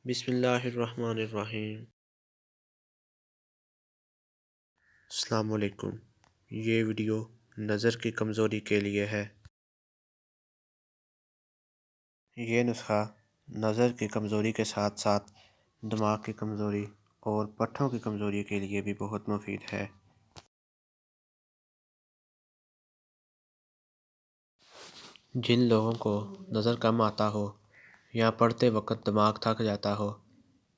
بسم اللہ الرحمن الرحیم۔ السلام علیکم۔ یہ ویڈیو نظر کی کمزوری کے لیے ہے۔ یہ نسخہ نظر کی کمزوری کے ساتھ ساتھ دماغ کی کمزوری اور پٹھوں کی کمزوری کے لیے بھی بہت مفید ہے۔ جن لوگوں کو نظر کم آتا ہو یا پڑھتے وقت دماغ تھک جاتا ہو،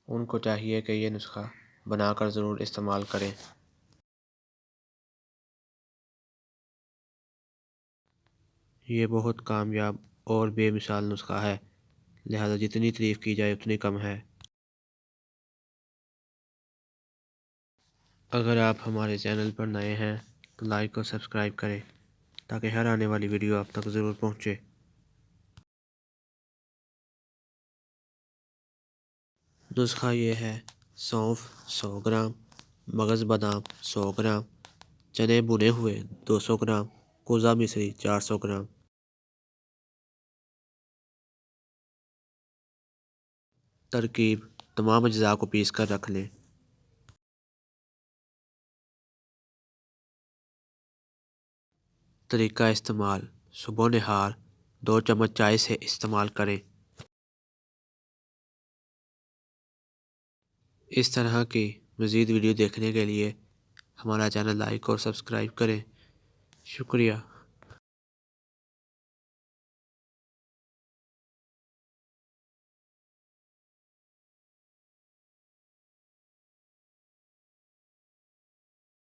ان کو چاہیے کہ یہ نسخہ بنا کر ضرور استعمال کریں۔ یہ بہت کامیاب اور بے مثال نسخہ ہے، لہذا جتنی تعریف کی جائے اتنی کم ہے۔ اگر آپ ہمارے چینل پر نئے ہیں تو لائک اور سبسکرائب کریں تاکہ ہر آنے والی ویڈیو آپ تک ضرور پہنچے۔ نسخہ یہ ہے: سونف 100 گرام، مغز بادام 100 گرام، چنے بھنے ہوئے 200 گرام، کوزہ مصری 400 گرام۔ ترکیب: تمام اجزاء کو پیس کر رکھ لیں۔ طریقہ استعمال: صبح نہار 2 چمچ چائے سے استعمال کریں۔ اس طرح کی مزید ویڈیو دیکھنے کے لیے ہمارا چینل لائک اور سبسکرائب کریں۔ شکریہ۔